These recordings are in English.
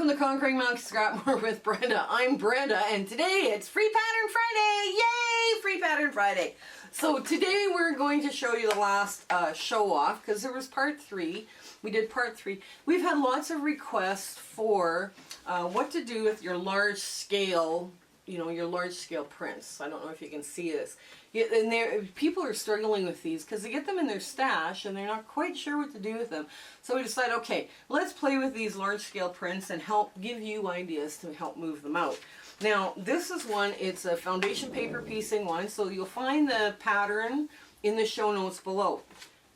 welcome to Conquering Mount Scrapmore with Brenda. I'm Brenda, and today it's Free Pattern Friday! Yay! Free Pattern Friday! So today we're going to show you the last show off, because there was part 3. We did part 3. We've had lots of requests for what to do with your large scale, your large scale prints. I don't know if you can see this. And people are struggling with these because they get them in their stash and they're not quite sure what to do with them. So we decided, okay, let's play with these large scale prints and help give you ideas to help move them out. Now, this is one, it's a foundation paper piecing one, so you'll find the pattern in the show notes below,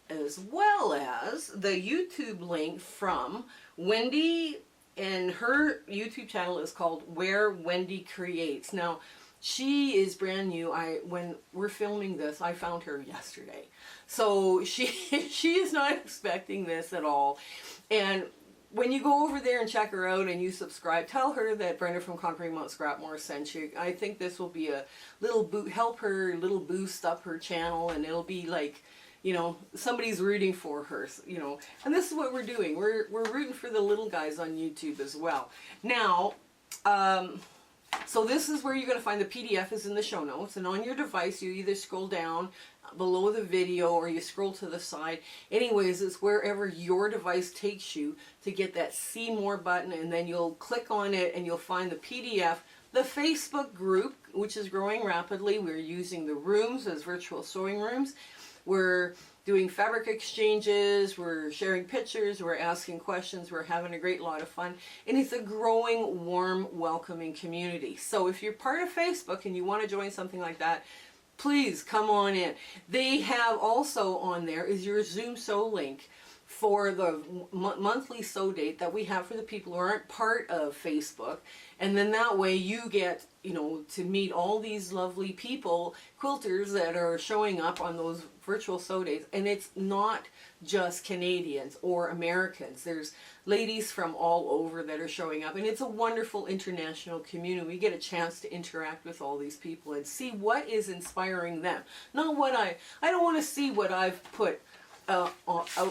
as well as the YouTube link from Wendy, and her YouTube channel is called Where Wendy Creates. Now, she is brand new. When we're filming this, I found her yesterday. So she is not expecting this at all. And when you go over there and check her out and you subscribe, tell her that Brenda from Conquering Mount Scrapmore sent you. I think this will be a little help her, little boost up her channel, and it'll be like, somebody's rooting for her, and this is what we're doing. We're rooting for the little guys on YouTube as well. Now, so this is where you're going to find the PDF is in the show notes, and on your device you either scroll down below the video or you scroll to the side. Anyways, it's wherever your device takes you to get that see more button, and then you'll click on it and you'll find the PDF, the Facebook group, which is growing rapidly. We're using the rooms as virtual sewing rooms. We're doing fabric exchanges, we're sharing pictures, we're asking questions, we're having a great lot of fun, and it's a growing, warm, welcoming community. So if you're part of Facebook and you want to join something like that, please come on in. They have also on there is your Zoom sew link for the monthly sew date that we have for the people who aren't part of Facebook, and then that way you get to meet all these lovely people, quilters, that are showing up on those virtual sew days. And it's not just Canadians or Americans. There's ladies from all over that are showing up, and it's a wonderful international community. We get a chance to interact with all these people and see what is inspiring them. Not what I don't want to see what I've put out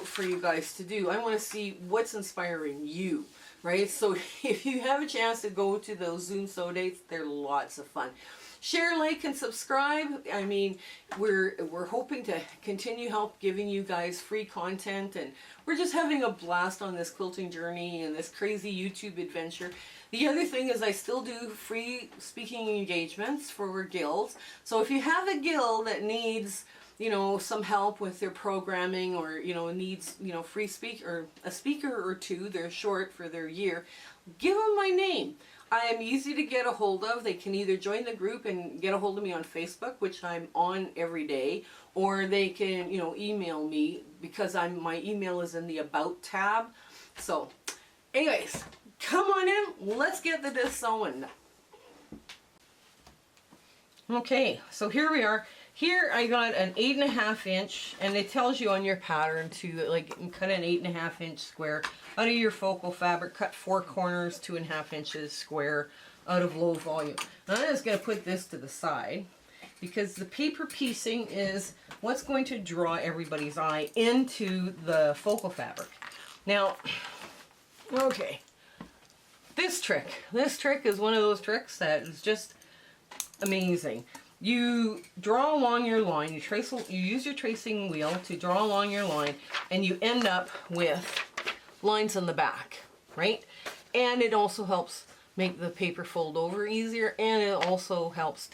for you guys to do. I want to see what's inspiring you, right? So if you have a chance to go to those Zoom sew dates, they're lots of fun. Share, like, and subscribe. I mean, we're hoping to continue help giving you guys free content, and we're just having a blast on this quilting journey and this crazy YouTube adventure. The other thing is I still do free speaking engagements for guilds. So if you have a guild that needs some help with their programming, or needs free a speaker or two, they're short for their year, give them my name. I am easy to get a hold of. They can either join the group and get a hold of me on Facebook, which I'm on every day, or they can email me, because my email is in the About tab. So anyways, come on in, let's get this sewing. Okay, so here we are. Here I got an 8.5 inch, and it tells you on your pattern to cut an 8.5 inch square out of your focal fabric, cut 4 corners 2.5 inches square out of low volume. Now I'm just going to put this to the side, because the paper piecing is what's going to draw everybody's eye into the focal fabric. Now, okay, this trick is one of those tricks that is just amazing. You draw along your line, you use your tracing wheel to draw along your line, and you end up with lines on the back, right? And it also helps make the paper fold over easier, and it also helps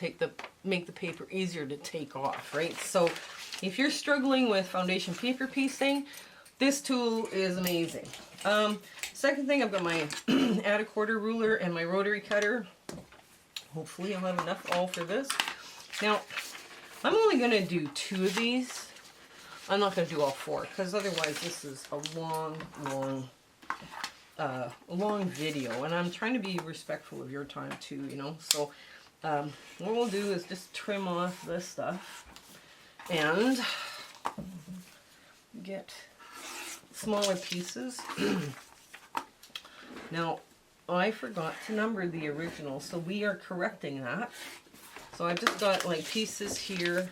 make the paper easier to take off, right? So if you're struggling with foundation paper piecing, this tool is amazing. Second thing, I've got my add a quarter ruler and my rotary cutter. Hopefully I'll have enough all for this. Now, I'm only going to do 2 of these. I'm not going to do all 4, because otherwise this is a long video, and I'm trying to be respectful of your time too, So what we'll do is just trim off this stuff and get smaller pieces. Now, I forgot to number the original, so we are correcting that. So I've just got pieces here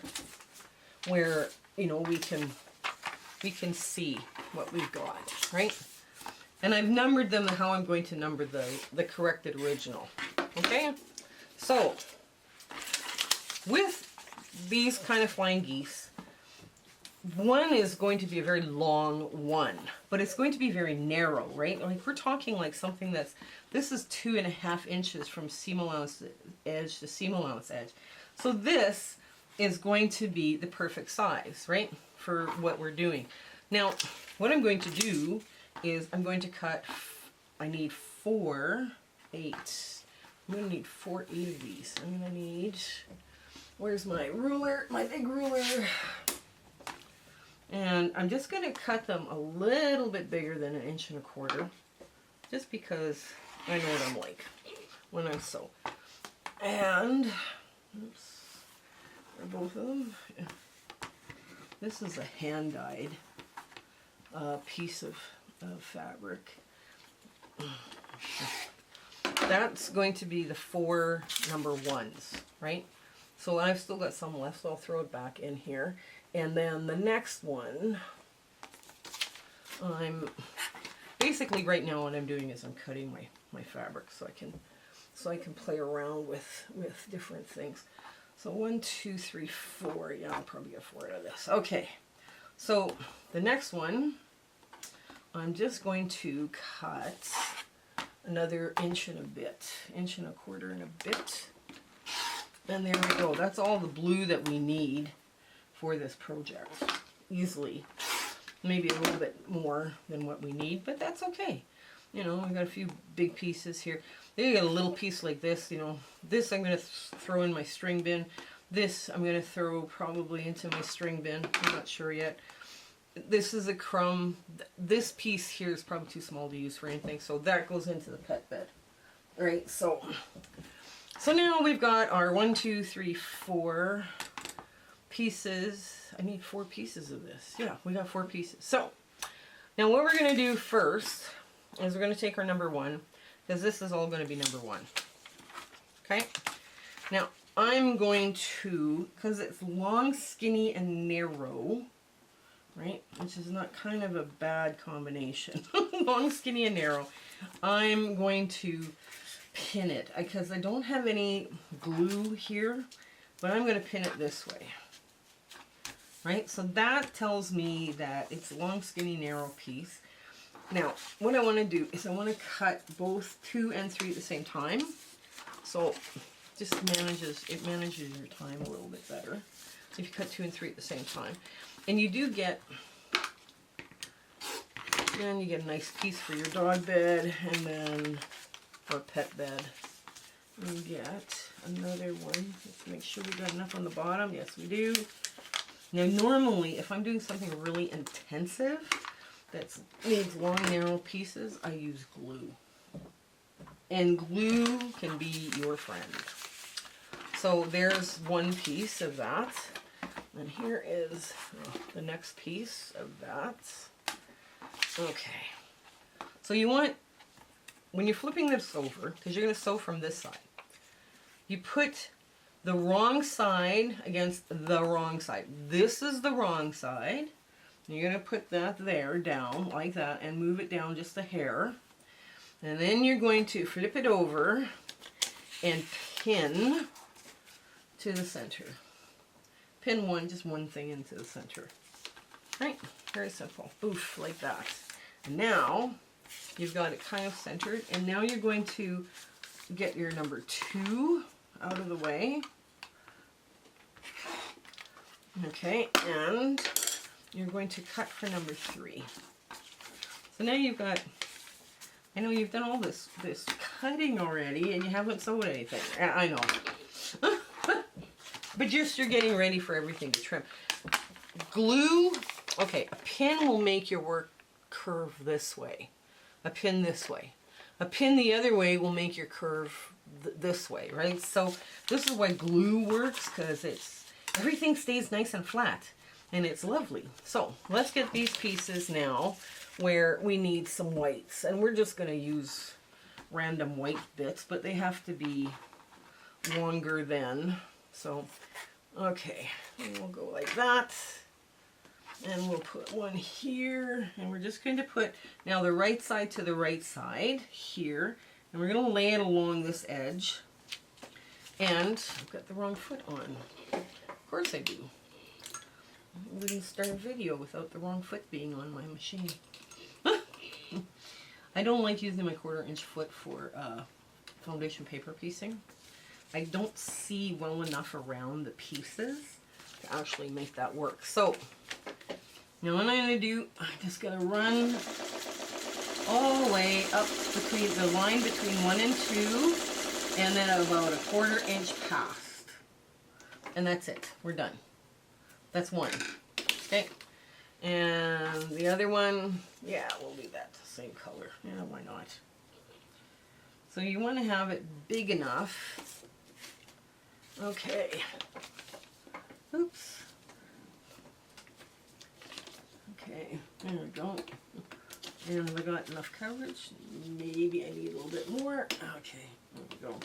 where we can see what we've got, right? And I've numbered them how I'm going to number the corrected original. Okay? So, with these kind of flying geese, one is going to be a very long one, but it's going to be very narrow, right? Like we're talking like something this is 2.5 inches from seam allowance edge to seam allowance edge. So this is going to be the perfect size, right? For what we're doing. Now, what I'm going to do is I'm going to cut, I need 4 8. I'm going to need 4 8 of these. I'm going to need, where's my ruler? My big ruler. And I'm just going to cut them a little bit bigger than 1.25 inches, just because I know what I'm like when I sew. And, oops, are both of them? Yeah. This is a hand-dyed piece of fabric. That's going to be the 4 number 1s, right? So I've still got some left, so I'll throw it back in here. And then the next one, I'm basically right now what I'm doing is I'm cutting my fabric so I can play around with different things. So 1 2 3 4. Yeah, I'll probably get 4 out of this. Okay, so the next one, I'm just going to cut another 1 and a bit, 1 1/4 and a bit. And there we go. That's all the blue that we need for this project. Easily. Maybe a little bit more than what we need, but that's okay. You know, I've got a few big pieces here. Then you got a little piece like this, you know. This I'm going to throw in my string bin. This I'm going to throw probably into my string bin. I'm not sure yet. This is a crumb. This piece here is probably too small to use for anything, so that goes into the pet bed. Alright, so now we've got our 1 2 3 4 pieces. I need 4 pieces of this. Yeah, we got 4 pieces. So now what we're going to do first is we're going to take our number 1, because this is all going to be number 1. Okay? Now I'm going to, because it's long, skinny, and narrow, right? Which is not kind of a bad combination. Long, skinny, and narrow. I'm going to pin it, because I don't have any glue here, but I'm going to pin it this way. Right? So that tells me that it's a long, skinny, narrow piece. Now, what I want to do is I want to cut both 2 and 3 at the same time. So it manages your time a little bit better if you cut 2 and 3 at the same time. And you do get, then you get a nice piece for your dog bed, and then for a pet bed. You get another one. Let's make sure we got enough on the bottom. Yes, we do. Now, normally, if I'm doing something really intensive that needs long, narrow pieces, I use glue. And glue can be your friend. So there's one piece of that. And here is the next piece of that. Okay. So you want, when you're flipping this over, because you're going to sew from this side, you put the wrong side against the wrong side. This is the wrong side. You're going to put that there, down, like that, and move it down just a hair. And then you're going to flip it over and pin to the center. Pin just one thing into the center. Right? Very simple. Oof, like that. And now, you've got it kind of centered, and now you're going to get your number 2 out of the way. Okay, and you're going to cut for number 3. So now you've got, I know you've done all this cutting already and you haven't sewed anything. I know. But just you're getting ready for everything to trim. Glue, okay, a pin will make your work curve this way. A pin this way. A pin the other way will make your curve this way, right? So this is why glue works, because everything stays nice and flat, and it's lovely. So let's get these pieces now where we need some whites, and we're just going to use random white bits, but they have to be longer than. So okay, and we'll go like that, And we'll put one here, and we're just going to put now the right side to the right side here, and we're going to lay it along this edge. And I've got the wrong foot on. Of course I do. I wouldn't start a video without the wrong foot being on my machine. I don't like using my 1/4-inch foot for foundation paper piecing. I don't see well enough around the pieces to actually make that work. So now what I'm going to do, I'm just going to run all the way up between the line between 1 and 2, and then about a 1/4 inch past. And that's it. We're done. That's one. Okay. And the other one, yeah, we'll do that same color. Yeah, why not? So you want to have it big enough. Okay. Oops. Okay, there we go. And have I got enough coverage? Maybe I need a little bit more. Okay, there we go.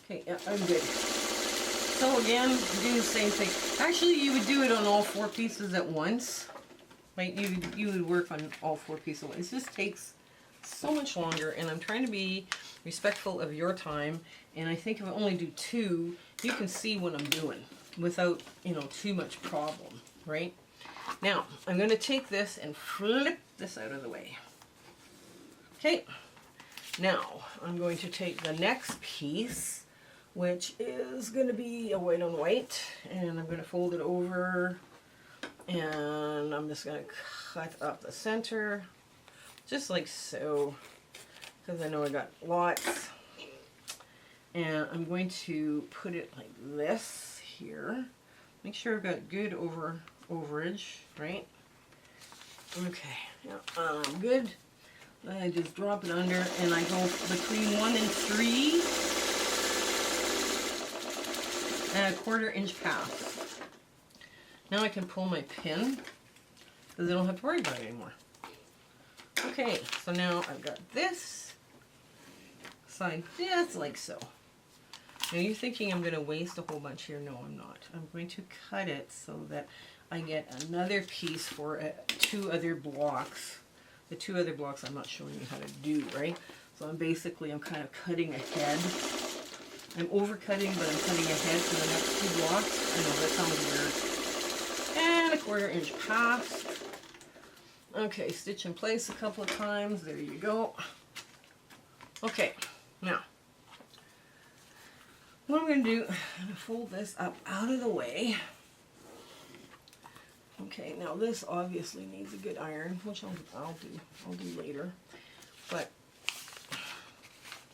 Okay, yeah, I'm good. So again, do the same thing. Actually, you would do it on all 4 pieces at once. Right? You would work on all 4 pieces at once. It just takes so much longer, and I'm trying to be respectful of your time. And I think if I only do 2, you can see what I'm doing without, you know, too much problem, right? Now, I'm going to take this and flip this out of the way. Okay. Now, I'm going to take the next piece, which is going to be a white on white, and I'm going to fold it over, and I'm just going to cut up the center, just like so, because I know I got lots. And I'm going to put it like this here. Make sure I've got good overage, right? Okay, yeah, good. Then I just drop it under, and I go between 1 and 3, and a 1/4 inch pass. Now I can pull my pin, because I don't have to worry about it anymore. Okay, so now I've got this side just like so. Now you're thinking I'm going to waste a whole bunch here. No, I'm not. I'm going to cut it so that I get another piece for 2 other blocks. The 2 other blocks I'm not showing you how to do, right? So I'm kind of cutting ahead. I'm overcutting, but I'm cutting ahead for the next 2 blocks. I know that sounds weird. And a 1/4 inch pass. Okay, stitch in place a couple of times. There you go. Okay, now what I'm going to do, I'm going to fold this up out of the way. Okay, now this obviously needs a good iron, which I'll do later. But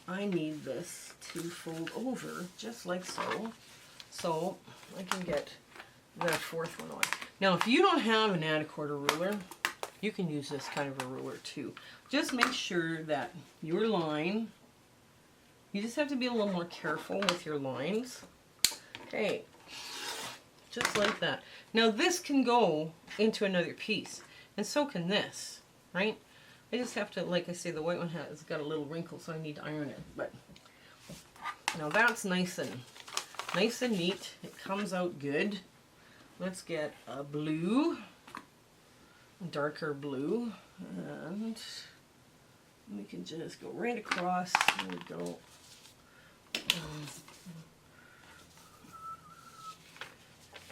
I need this to fold over just like so, so I can get the 4th one on. Now, if you don't have an add a quarter ruler, you can use this kind of a ruler too. Just make sure that your line, you just have to be a little more careful with your lines. Okay, just like that. Now this can go into another piece, and so can this, right? I just have to, like I say, the white one has got a little wrinkle, so I need to iron it. But now that's nice and neat. It comes out good. Let's get a blue, darker blue, and we can just go right across. There we go.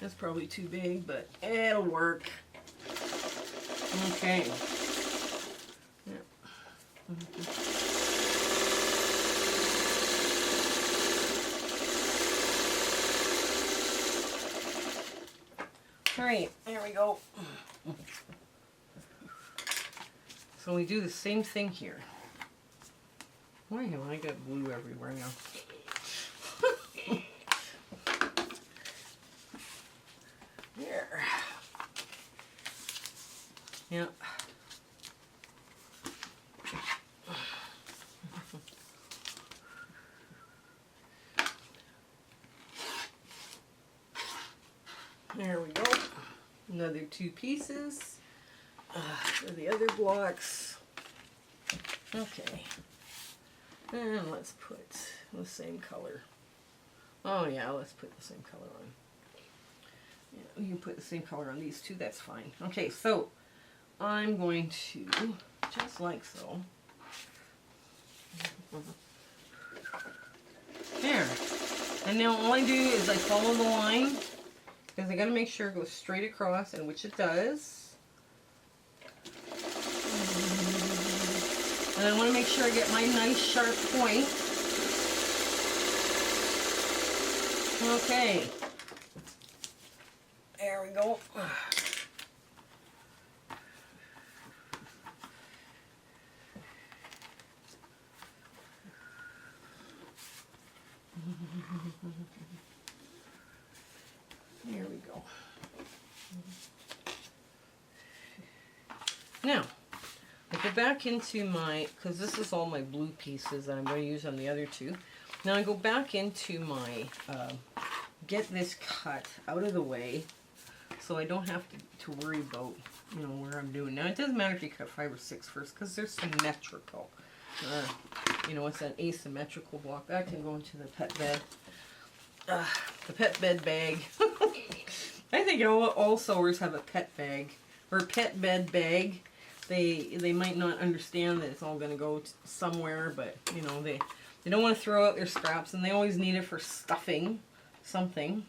That's probably too big, but it'll work. Okay. Yeah. All right, there we go. So we do the same thing here. Why have I got blue everywhere now? There. Yeah. There we go. Another 2 pieces for the other blocks. Okay. And let's put the same color. Oh yeah, let's put the same color on. Yeah, you can put the same color on these two, that's fine. Okay, so I'm going to, just like so. There. And now all I do is I follow the line, because I got to make sure it goes straight across, and which it does. And I want to make sure I get my nice sharp point. Okay. There we go. There we go. Now, I go back into my, because this is all my blue pieces that I'm going to use on the other two. Now I go back into my, get this cut out of the way so I don't have to worry about, you know, where I'm doing. Now it doesn't matter if you cut 5 or 6 first because they're symmetrical. You know, it's an asymmetrical block. That can go into the pet bed. The pet bed bag. I think all sewers have a pet bag or pet bed bag. They might not understand that it's all going to go somewhere, but you know they don't want to throw out their scraps, and they always need it for stuffing something.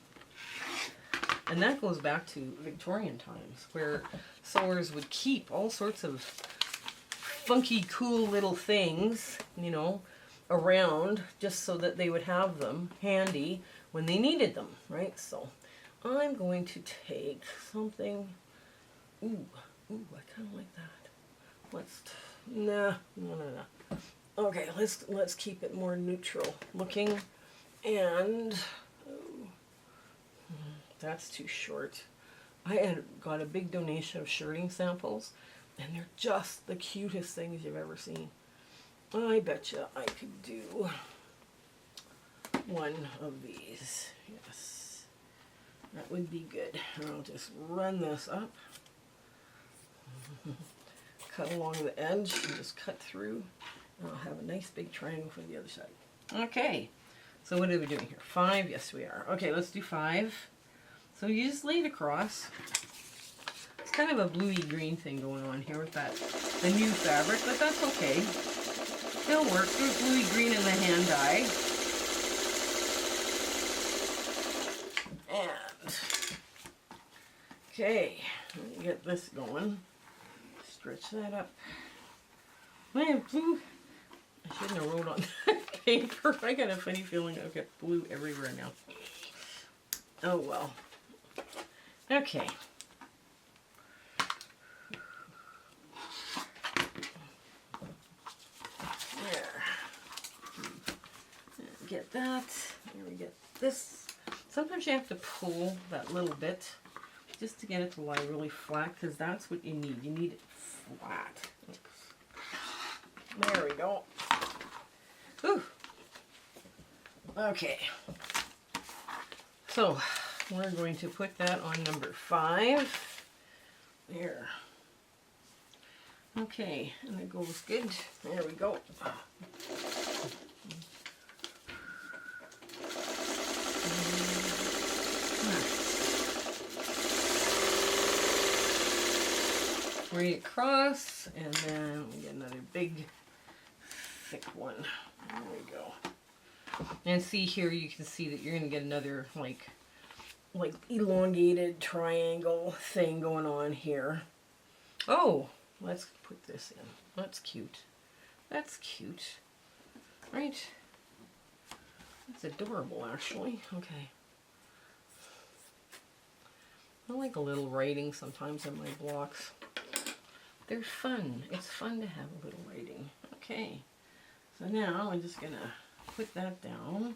And that goes back to Victorian times, where sewers would keep all sorts of funky, cool little things, you know, around just so that they would have them handy when they needed them, right? So I'm going to take something. Ooh, I kind of like that. No. Okay, let's keep it more neutral looking, and that's too short. I had got a big donation of shirting samples, and they're just the cutest things you've ever seen. I betcha I could do one of these. Yes, that would be good. I'll just run this up. Cut along the edge and just cut through. And I'll have a nice big triangle for the other side. Okay, so what are we doing here? 5? Yes, we are. Okay, let's do 5. So you just lay it across. It's kind of a bluey green thing going on here with the new fabric, but that's okay. It'll work. There's bluey green in the hand dye. And, okay, let me get this going. Stretch that up. I have blue. I shouldn't have wrote on that paper. I got a funny feeling I've got blue everywhere now. Oh well. Okay. There. Get that. There we get this. Sometimes you have to pull that little bit just to get it to lie really flat, because that's what you need. You need it flat. There we go. Whew. Okay. So we're going to put that on number 5. There. Okay, and it goes good. There we go. Right across, and then we get another big thick one. There we go. And see here, you can see that you're going to get another like elongated triangle thing going on here. Oh, let's put this in. That's cute. That's cute. Right? That's adorable, actually. Okay. I like a little writing sometimes in my blocks. They're fun. It's fun to have a little writing. Okay. So now I'm just going to put that down.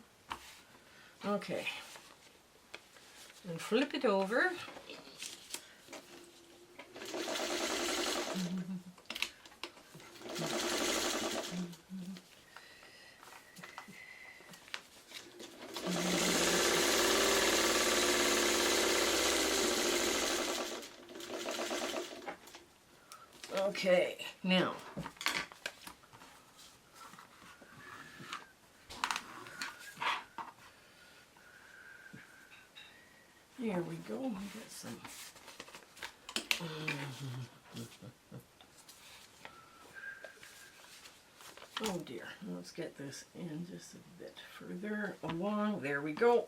Okay. And flip it over. Okay, now Here we go. We got some. Oh dear. Let's get this in just a bit further along. There we go.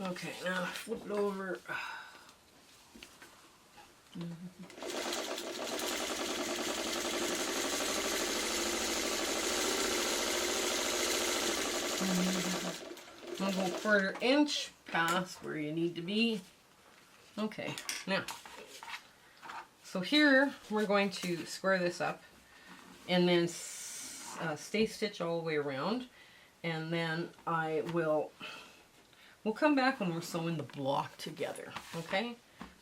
Okay, now flip it over. I'll go 1/4 inch past where you need to be. Okay, now, so here we're going to square this up and then stay stitch all the way around, and then we'll come back when we're sewing the block together. Okay,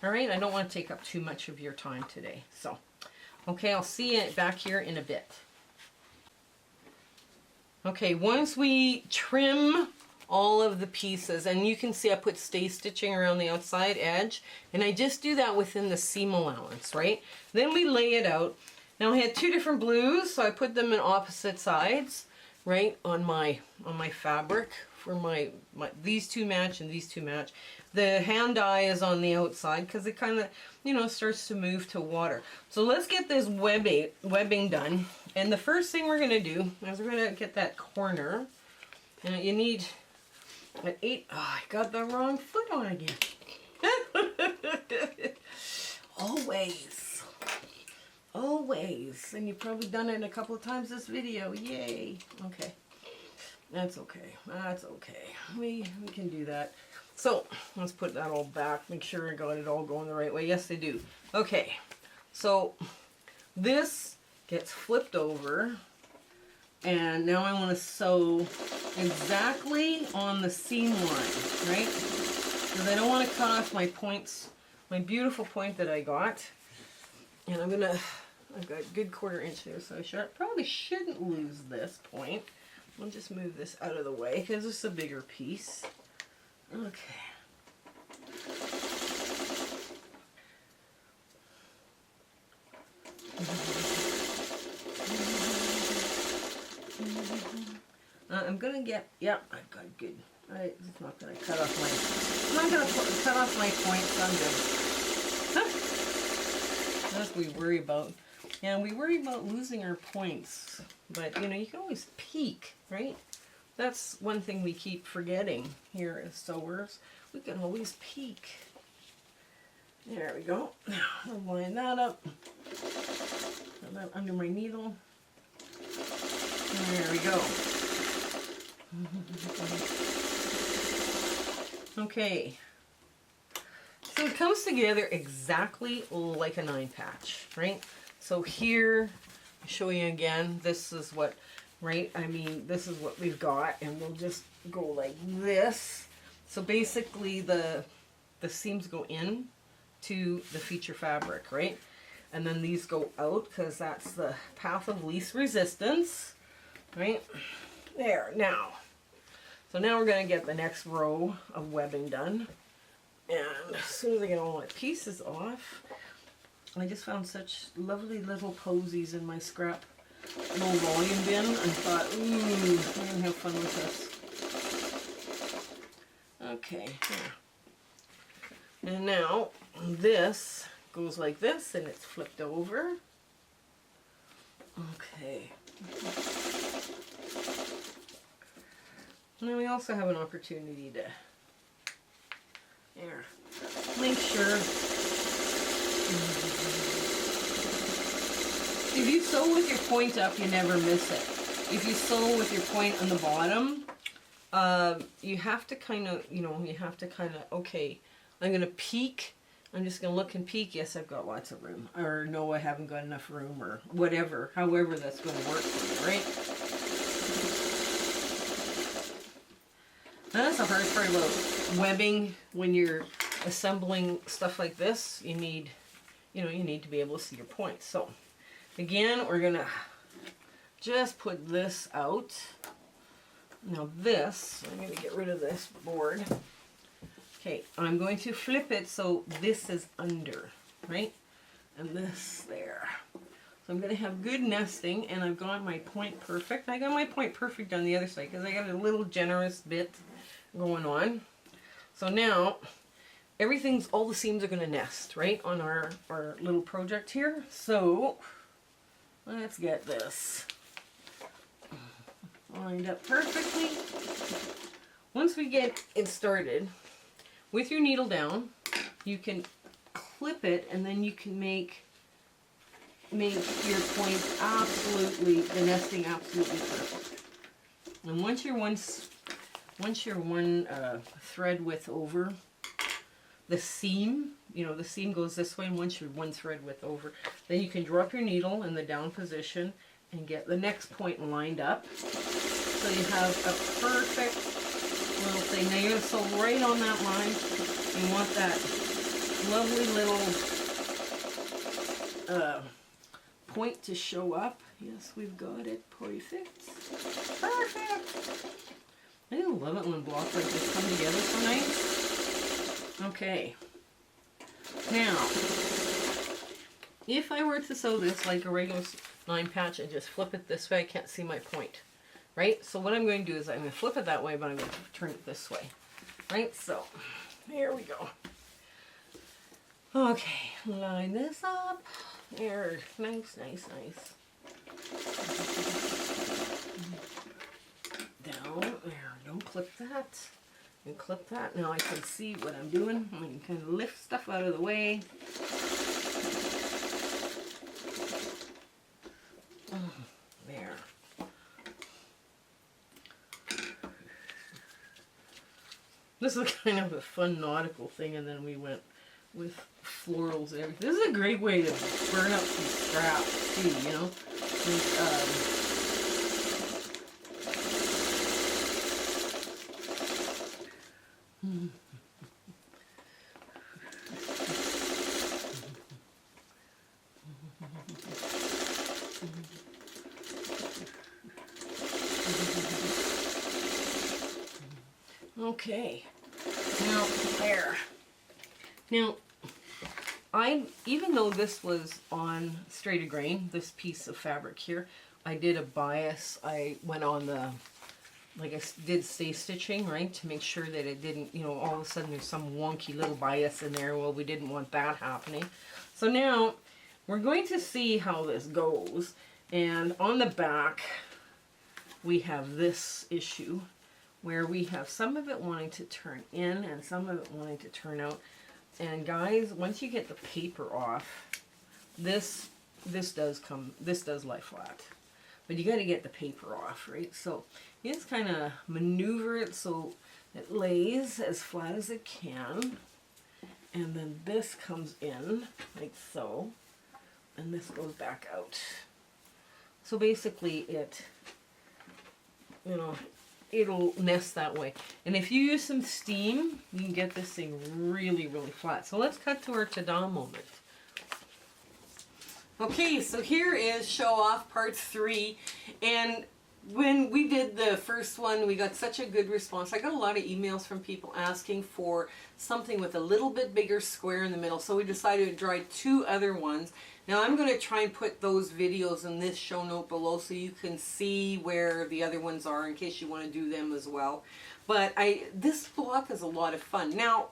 all right. I don't want to take up too much of your time today, so okay, I'll see you back here in a bit. Okay, once we trim all of the pieces, and you can see I put stay stitching around the outside edge, and I just do that within the seam allowance, right? Then we lay it out. Now I had 2 different blues, so I put them in opposite sides, right, on my fabric for my these 2 match and these 2 match. The hand dye is on the outside because it kind of, you know, starts to move to water. So let's get this webbing done. And the first thing we're going to do is we're going to get that corner. And you need an 8. Oh, I got the wrong foot on again. Always. Always. And you've probably done it a couple of times this video. Yay. Okay. That's okay. That's okay. We can do that. So let's put that all back. Make sure I got it all going the right way. Yes, I do. Okay. So this gets flipped over. And now I want to sew exactly on the seam line, right? Because I don't want to cut off my points, my beautiful point that I got. And I've got a good 1/4 inch there, so I probably shouldn't lose this point. I'll just move this out of the way because it's a bigger piece. Okay. I'm gonna get, yeah, I've got good. It's not gonna cut off my. I'm not gonna cut off my points. I'm good. That's what we worry about. Yeah, we worry about losing our points, but you know, you can always peek, right? That's one thing we keep forgetting here as sewers. We can always peek. There we go. Now I'll line that up. Put that under my needle. There we go. Okay. So it comes together exactly like a 9 patch, right? So here, I'll show you again. This is what, right? I mean, this is what we've got, and we'll just go like this. So basically, the seams go in to the feature fabric, right? And then these go out because that's the path of least resistance, right? There, now. So now we're going to get the next row of webbing done. And as soon as I get all my pieces off, I just found such lovely little posies in my scrap low volume bin. I thought, ooh, I'm going to have fun with this. Okay, here. And now this goes like this, and it's flipped over. Okay. And then we also have an opportunity to, here, make sure. If you sew with your point up, you never miss it. If you sew with your point on the bottom, you have to kind of, okay, I'm going to peek. I'm just going to look and peek. Yes, I've got lots of room. Or no, I haven't got enough room, or whatever. However that's going to work for you, right? Now, that's the hardest part about webbing. When you're assembling stuff like this, you need to be able to see your points. So, again, we're going to just put this out. Now this, I'm going to get rid of this board. Okay, I'm going to flip it so this is under, right? And this there. So I'm going to have good nesting, and I've got my point perfect. I got my point perfect on the other side because I got a little generous bit going on. So now, everything's, all the seams are going to nest, right, on our little project here. So let's get this lined up perfectly. Once we get it started, with your needle down, you can clip it, and then you can make your point absolutely, the nesting absolutely perfect. And once you're one thread width over the seam, you know, the seam goes this way, and once you're one thread width over, then you can drop your needle in the down position and get the next point lined up. So you have a perfect little thing. Now you're going to sew right on that line. You want that lovely little point to show up. Yes, we've got it. Perfect. Perfect. I love it when blocks like this come together so nice. Okay. Now, if I were to sew this like a regular 9 patch and just flip it this way, I can't see my point. Right? So what I'm going to do is I'm going to flip it that way, but I'm going to turn it this way. Right? So, here we go. Okay, line this up. There, nice, nice, nice. Down, there, don't clip that. And clip that. Now I can see what I'm doing. I can kind of lift stuff out of the way. There. This is kind of a fun nautical thing, and then we went with florals and everything. This is a great way to burn up some scraps too, you know. Okay, now there. Now, even though this was on straight grain, this piece of fabric here, I did a bias. I went on the, like I did stay stitching, right, to make sure that it didn't, you know, all of a sudden there's some wonky little bias in there. Well, we didn't want that happening. So now we're going to see how this goes. And on the back, we have this issue where we have some of it wanting to turn in and some of it wanting to turn out. And guys, once you get the paper off, this does lie flat. But you got to get the paper off, right? So you just kind of maneuver it so it lays as flat as it can. And then this comes in like so. And this goes back out. So basically it, you know, it'll nest that way. And if you use some steam, you can get this thing really, really flat. So let's cut to our ta-da moment. Okay, so here is Showoff Part 3. And when we did the first one, we got such a good response. I got a lot of emails from people asking for something with a little bit bigger square in the middle. So we decided to try 2 other ones. Now I'm going to try and put those videos in this show note below so you can see where the other ones are in case you want to do them as well. But this block is a lot of fun. Now,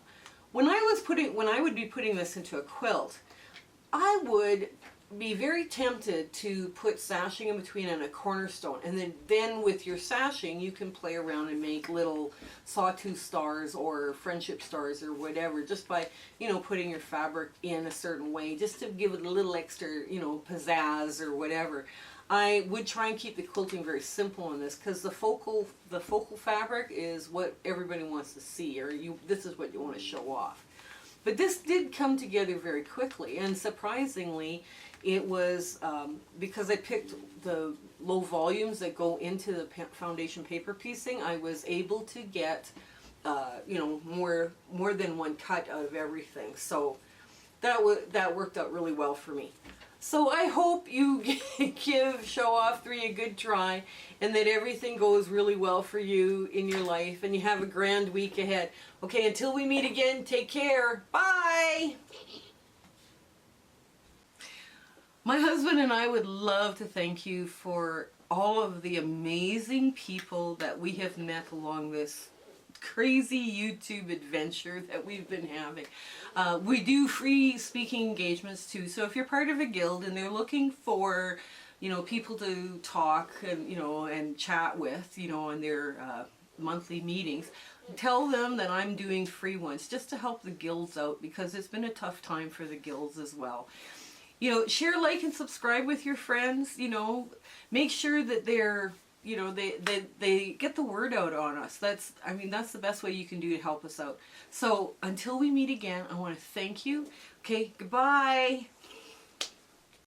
when I would be putting this into a quilt, I would be very tempted to put sashing in between and a cornerstone, and then with your sashing you can play around and make little sawtooth stars or friendship stars or whatever, just by, you know, putting your fabric in a certain way, just to give it a little extra, you know, pizzazz or whatever. I would try and keep the quilting very simple in this, because the focal fabric is what everybody wants to see, or this is what you want to show off. But this did come together very quickly, and surprisingly, it was because I picked the low volumes that go into the foundation paper piecing, I was able to get, you know, more than one cut out of everything. So that worked out really well for me. So I hope you give Showoff 3 a good try, and that everything goes really well for you in your life, and you have a grand week ahead. Okay, until we meet again, take care. Bye! My husband and I would love to thank you for all of the amazing people that we have met along this crazy YouTube adventure that we've been having. We do free speaking engagements too. So if you're part of a guild and they're looking for, people to talk and, and chat with, in their monthly meetings, tell them that I'm doing free ones just to help the guilds out, because it's been a tough time for the guilds as well. Share, like, and subscribe with your friends. Make sure that they're, they get the word out on us. That's the best way you can do to help us out. So until we meet again, I want to thank you. Okay, goodbye.